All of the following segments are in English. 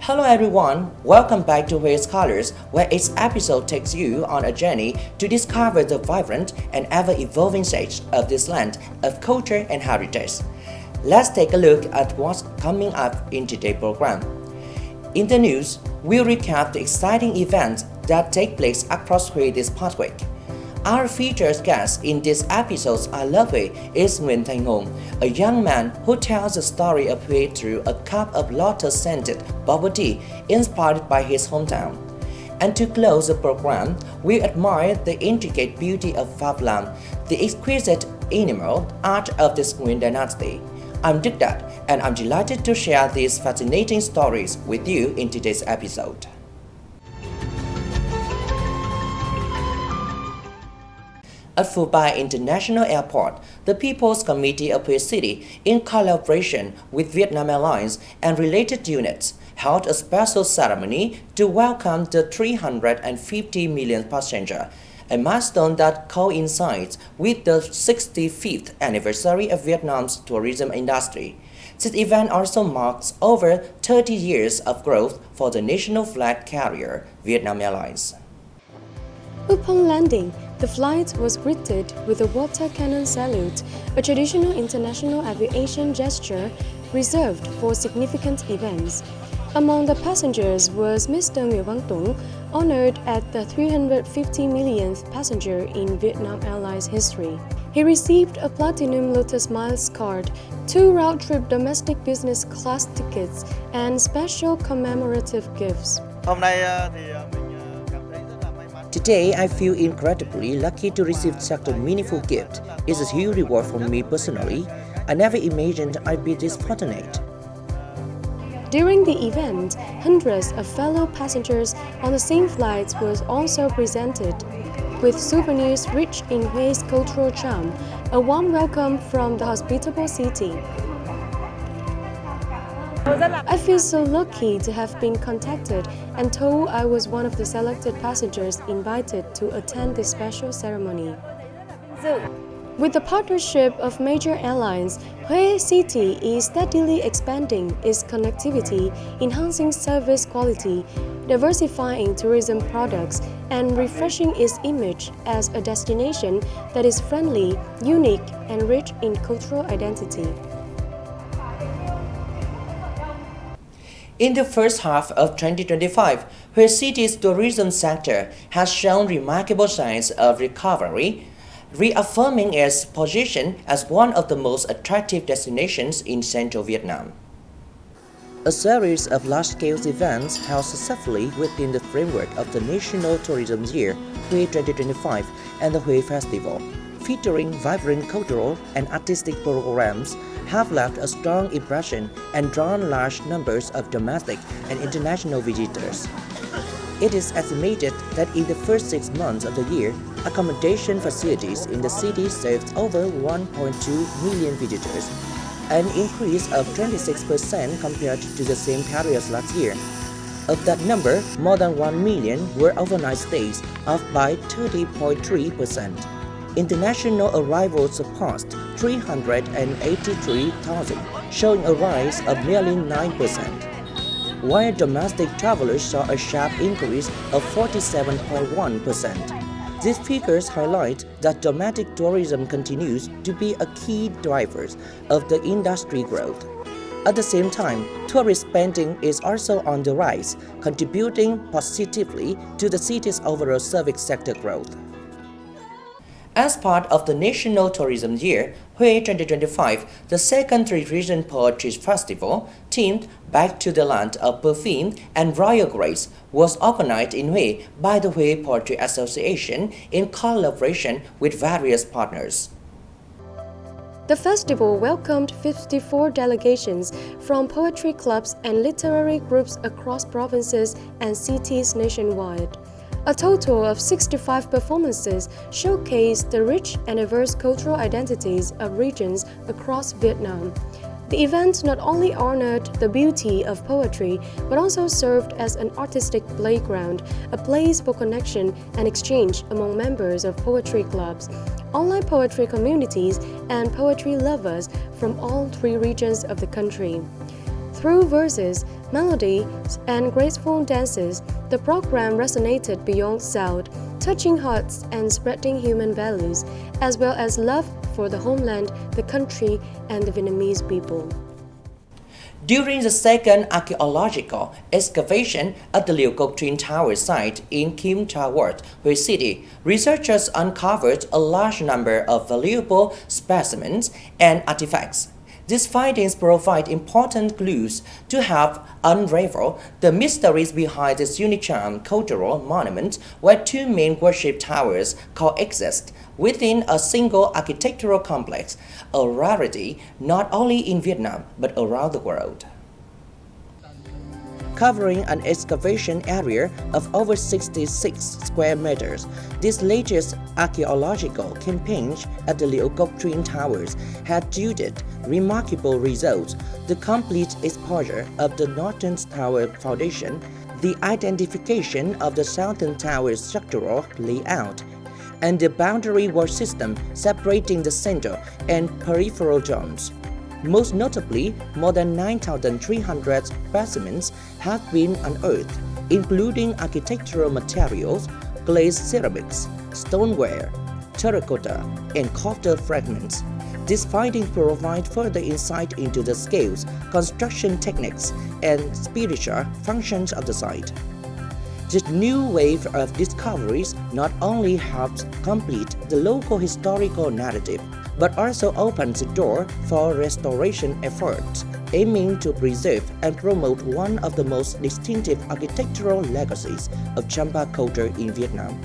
Hello everyone, welcome back to Huet's Colors, where each episode takes you on a journey to discover the vibrant and ever-evolving stage of this land of culture and heritage. Let's take a look at what's coming up in today's program. In the news, we'll recap the exciting events that take place across Huet this past week. Our featured guest in this episode's Lovely is Thanh, a young man who tells the story of Huet through a cup of lotus-scented bubble tea inspired by his hometown. And to close the program, we admire the intricate beauty of Fablam, the exquisite animal art of the Nguyen dynasty. I'm Đức, and I'm delighted to share these fascinating stories with you in today's episode. At Phu Bai International Airport, the People's Committee of Huet City, in collaboration with Vietnam Airlines and related units, held a special ceremony to welcome the 350 millionth passenger, a milestone that coincides with the 65th anniversary of Vietnam's tourism industry. This event also marks over 30 years of growth for the national flag carrier, Vietnam Airlines. Upon landing, the flight was greeted with a water cannon salute, a traditional international aviation gesture reserved for significant events. Among the passengers was Mr. Nguyễn Văn Tuấn, honored as the 350 millionth passenger in Vietnam Airlines history. He received a Platinum Lotus Miles card, 2 round-trip domestic business class tickets, and special commemorative gifts. Today, I feel incredibly lucky to receive such a meaningful gift. It's a huge reward for me personally. I never imagined I'd be this fortunate. During the event, hundreds of fellow passengers on the same flights was also presented, with souvenirs rich in Huet's cultural charm, a warm welcome from the hospitable city. I feel so lucky to have been contacted and told I was one of the selected passengers invited to attend this special ceremony. With the partnership of major airlines, Huet City is steadily expanding its connectivity, enhancing service quality, diversifying tourism products, and refreshing its image as a destination that is friendly, unique, and rich in cultural identity. In the first half of 2025, Huet City's tourism sector has shown remarkable signs of recovery, reaffirming its position as one of the most attractive destinations in central Vietnam. A series of large-scale events held successfully within the framework of the National Tourism Year, Huet 2025, and the Huet Festival, featuring vibrant cultural and artistic programs, have left a strong impression and drawn large numbers of domestic and international visitors. It is estimated that in the first 6 months of the year, accommodation facilities in the city served over 1.2 million visitors, an increase of 26% compared to the same period last year. Of that number, more than 1 million were overnight stays, up by 30.3%. International arrivals surpassed 383,000, showing a rise of nearly 9%, while domestic travelers saw a sharp increase of 47.1%. These figures highlight that domestic tourism continues to be a key driver of the industry growth. At the same time, tourist spending is also on the rise, contributing positively to the city's overall service sector growth. As part of the National Tourism Year, Huet 2025, the second Three-Region Poetry Festival, themed Back to the Land of Perfume and Royal Grace, was organized in Huet by the Huet Poetry Association in collaboration with various partners. The festival welcomed 54 delegations from poetry clubs and literary groups across provinces and cities nationwide. A total of 65 performances showcased the rich and diverse cultural identities of regions across Vietnam. The event not only honored the beauty of poetry, but also served as an artistic playground, a place for connection and exchange among members of poetry clubs, online poetry communities, and poetry lovers from all 3 regions of the country. Through verses, melodies, and graceful dances, the program resonated beyond sound, touching hearts and spreading human values, as well as love for the homeland, the country, and the Vietnamese people. During the second archaeological excavation at the Liu Cốc Twin Tower site in Kim Cha Ward, Hue City, researchers uncovered a large number of valuable specimens and artifacts. These findings provide important clues to help unravel the mysteries behind this unique cultural monument where two main worship towers coexist within a single architectural complex, a rarity not only in Vietnam but around the world. Covering an excavation area of over 66 square meters, this latest archaeological campaign at the Liu Cốc Twin Towers had yielded remarkable results. The complete exposure of the northern tower foundation, the identification of the southern tower's structural layout, and the boundary wall system separating the center and peripheral zones. Most notably, more than 9,300 specimens have been unearthed, including architectural materials, glazed ceramics, stoneware, terracotta, and copper fragments. These findings provide further insight into the scales, construction techniques, and spiritual functions of the site. This new wave of discoveries not only helps complete the local historical narrative, but also opens the door for restoration efforts, aiming to preserve and promote one of the most distinctive architectural legacies of Champa culture in Vietnam.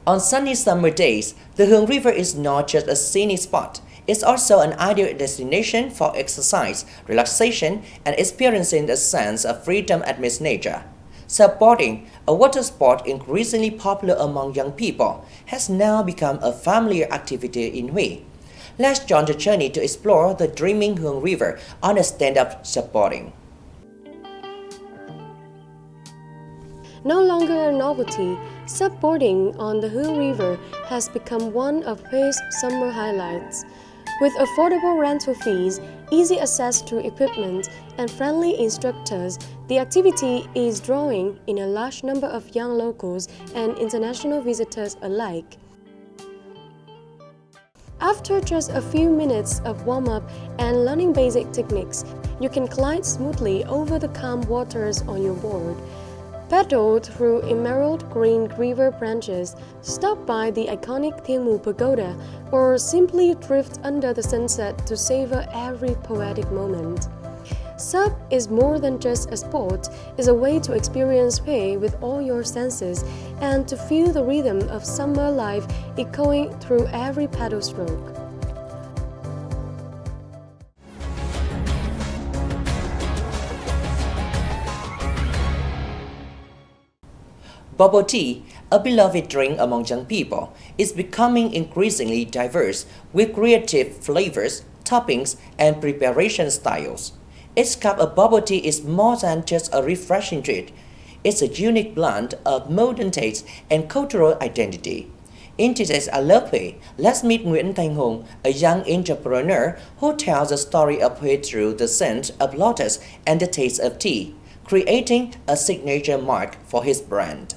On sunny summer days, the Hương River is not just a scenic spot. It's also an ideal destination for exercise, relaxation, and experiencing a sense of freedom amidst nature. Subboarding, a water sport increasingly popular among young people, has now become a familiar activity in Hue. Let's join the journey to explore the dreaming Hương River on a stand-up subboarding. No longer a novelty, subboarding on the Hương River has become one of Hue's summer highlights. With affordable rental fees, easy access to equipment, and friendly instructors, the activity is drawing in a large number of young locals and international visitors alike. After just a few minutes of warm-up and learning basic techniques, you can glide smoothly over the calm waters on your board. Paddle through emerald green river branches, stop by the iconic Thiên Mù Pagoda, or simply drift under the sunset to savor every poetic moment. Sub is more than just a sport, it's a way to experience Hue with all your senses and to feel the rhythm of summer life echoing through every paddle stroke. Bubble tea, a beloved drink among young people, is becoming increasingly diverse with creative flavors, toppings, and preparation styles. Each cup of bubble tea is more than just a refreshing treat. It's a unique blend of modern taste and cultural identity. In today's I Love Hue, let's meet Nguyễn, a young entrepreneur who tells the story of Hue through the scent of lotus and the taste of tea, creating a signature mark for his brand.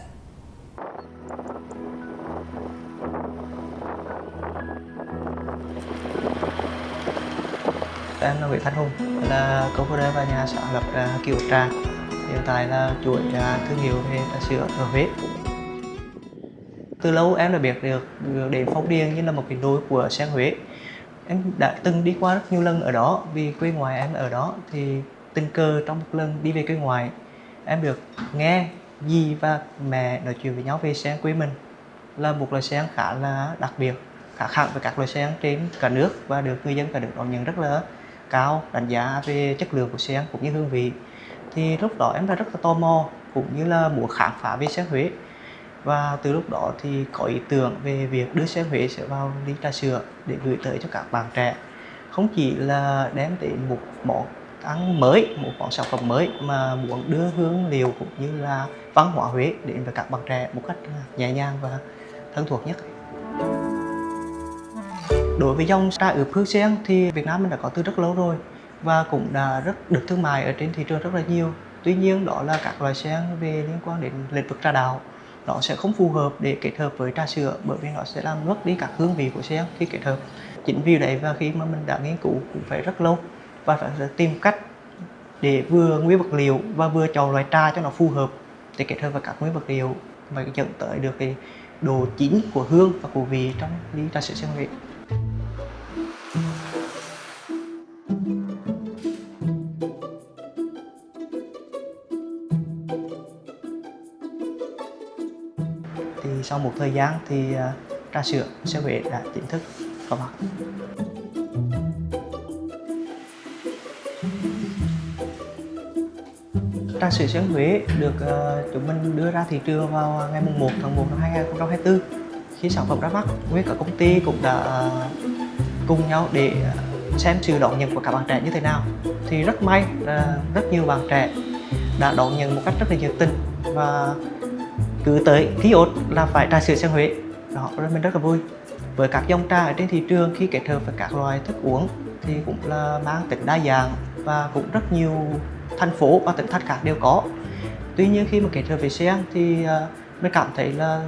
Em là Nguyễn Thanh Hùng, là co-founder và nhà sáng lập Ký ức trà. Hiện tại là chuỗi thương hiệu về trà sữa ở Huế. Từ lâu em đã biết được đến Phong Điền như là một cái nôi của sen Huế. Em đã từng đi qua rất nhiều lần ở đó vì quê ngoài em ở đó, thì tình cờ trong một lần đi về quê ngoài em được nghe dì và mẹ nói chuyện với nhau về sen quê mình, là một loài sen khá là đặc biệt, khác hẳn với các loài sen trên cả nước và được người dân cả nước đón nhận rất là cao, đánh giá về chất lượng của sen cũng như hương vị. Thì lúc đó em đã rất là tò mò cũng như là muốn khám phá về sen Huế, và từ lúc đó thì có ý tưởng về việc đưa sen Huế sẽ vào ly trà sữa để gửi tới cho các bạn trẻ, không chỉ là đem đến một món ăn mới, một món sản phẩm mới, mà muốn đưa hương liệu cũng như là văn hóa Huế đến với các bạn trẻ một cách nhẹ nhàng và thân thuộc nhất. Đối với dòng trà ướp hương sen thì Việt Nam mình đã có từ rất lâu rồi, và cũng đã rất được thương mại ở trên thị trường rất là nhiều. Tuy nhiên đó là các loại sen về liên quan đến lĩnh vực trà đạo, nó sẽ không phù hợp để kết hợp với trà sữa, bởi vì nó sẽ làm mất đi các hương vị của sen khi kết hợp. Chính vì vậy và khi mà mình đã nghiên cứu cũng phải rất lâu và phải tìm cách để vừa nguyên vật liệu và vừa chọn loại trà cho nó phù hợp để kết hợp với các nguyên vật liệu và dẫn tới được cái độ chín của hương và của vị trong ly trà sữa sen Huế. Thì sau một thời gian thì trà sữa sen Huế đã chính thức có mặt. Trà sữa sen Huế được chúng mình đưa ra thị trường vào ngày 1 tháng 1 năm 2024. Khi sản phẩm ra mắt, nguyên cả công ty cũng đã cùng nhau để xem sự đón nhận của các bạn trẻ như thế nào. Thì rất may là rất nhiều bạn trẻ đã đón nhận một cách rất là nhiệt tình và cứ tới ký ốt là phải trà sữa sen Huế. Đó, mình rất là vui. Với các dòng trà ở trên thị trường khi kết hợp với các loại thức uống thì cũng là mang tính đa dạng và cũng rất nhiều thành phố và tỉnh thành khác đều có. Tuy nhiên khi mà kết hợp với sen thì mình cảm thấy là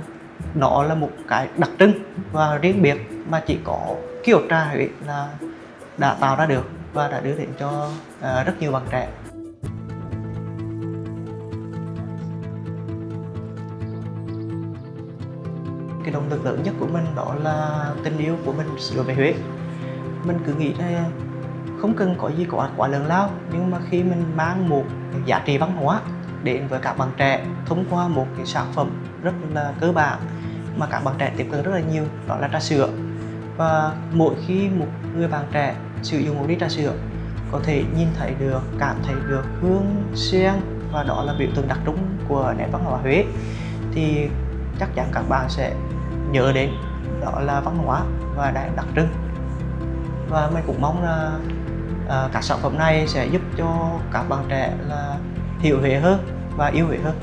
nó là một cái đặc trưng và riêng biệt mà chỉ có ký ốt trà Huế là đã tạo ra được và đã đưa đến cho rất nhiều bạn trẻ. Cái động lực lớn nhất của mình đó là tình yêu của mình đối với Huế. Mình cứ nghĩ là không cần có gì quá lớn lao, nhưng mà khi mình mang một cái giá trị văn hóa đến với các bạn trẻ thông qua một cái sản phẩm rất là cơ bản mà các bạn trẻ tiếp cận rất là nhiều, đó là trà sữa. Và mỗi khi một người bạn trẻ sử dụng một ly trà sữa có thể nhìn thấy được, cảm thấy được hương sen và đó là biểu tượng đặc trưng của nét văn hóa Huế, thì chắc chắn các bạn sẽ nhớ đến đó là văn hóa và đặc trưng. Và mình cũng mong là các sản phẩm này sẽ giúp cho các bạn trẻ là hiểu Huế hơn và yêu Huế hơn.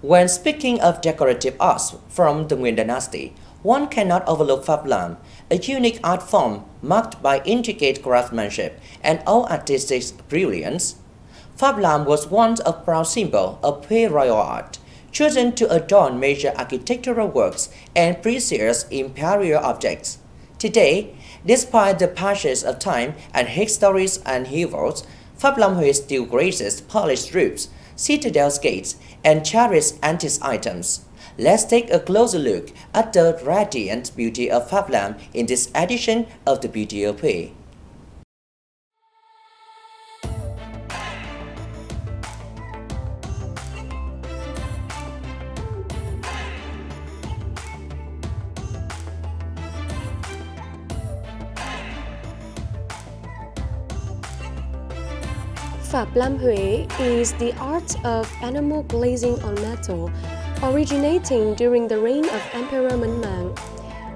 When speaking of decorative arts from the Nhấn dynasty, one cannot overlook Fablam, a unique art form marked by intricate craftsmanship and all artistic brilliance. Fablam was once a proud symbol of Huế royal art, chosen to adorn major architectural works and precious imperial objects. Today, despite the passage of time and histories and heroes, Fablam Huế still graces polished roofs, citadels gates, and cherished antique items. Let's take a closer look at the radiant beauty of Fablam in this edition of The Beauty of Huế. Fablam Huế is the art of animal glazing on metal, originating during the reign of Emperor Nhấn.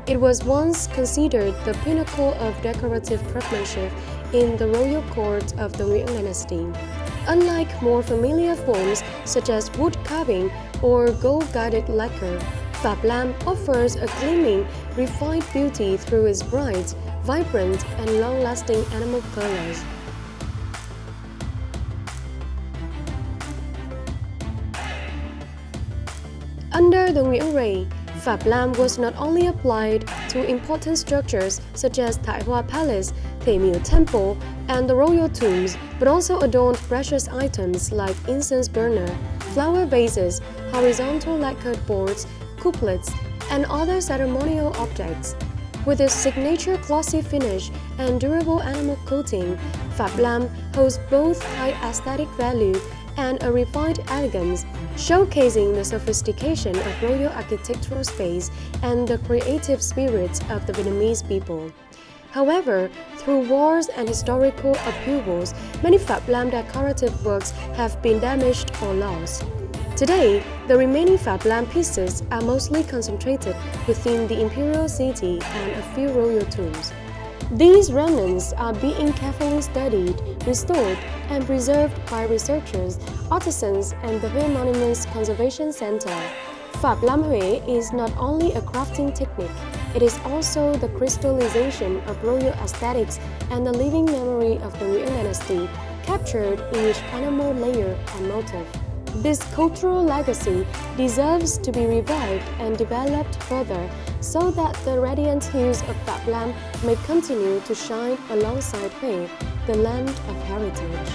It was once considered the pinnacle of decorative craftsmanship in the royal court of the Nhấn dynasty. Unlike more familiar forms such as wood carving or gold-guided lacquer, Fablam offers a gleaming, refined beauty through its bright, vibrant, and long-lasting animal colors. Under the Nhấn reign, Fablam was not only applied to important structures such as Thái Hoa Palace, Thể Miếu Temple, and the royal tombs, but also adorned precious items like incense burner, flower vases, horizontal lacquered boards, couplets, and other ceremonial objects. With its signature glossy finish and durable animal coating, Fablam holds both high aesthetic value and a refined elegance, showcasing the sophistication of royal architectural space and the creative spirit of the Vietnamese people. However, through wars and historical upheavals, many Fablam decorative works have been damaged or lost. Today, the remaining Fablam pieces are mostly concentrated within the imperial city and a few royal tombs. These remnants are being carefully studied, restored, and preserved by researchers, artisans, and the Hue Monuments Conservation Center. Fablam Hue is not only a crafting technique, it is also the crystallization of royal aesthetics and the living memory of the Nhấn dynasty, captured in each animal layer and motif. This cultural legacy deserves to be revived and developed further so that the radiant hues of Fablam may continue to shine alongside Hue, the land of heritage.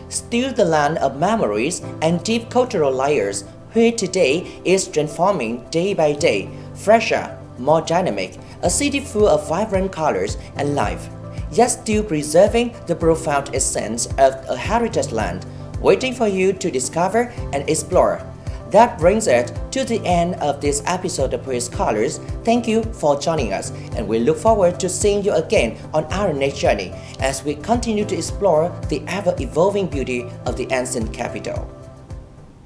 Still the land of memories and deep cultural layers, Hue today is transforming day by day, fresher, more dynamic, a city full of vibrant colors and life, yet still preserving the profound essence of a heritage land, waiting for you to discover and explore. That brings us to the end of this episode of Hue's Colors. Thank you for joining us, and we look forward to seeing you again on our next journey as we continue to explore the ever-evolving beauty of the ancient capital.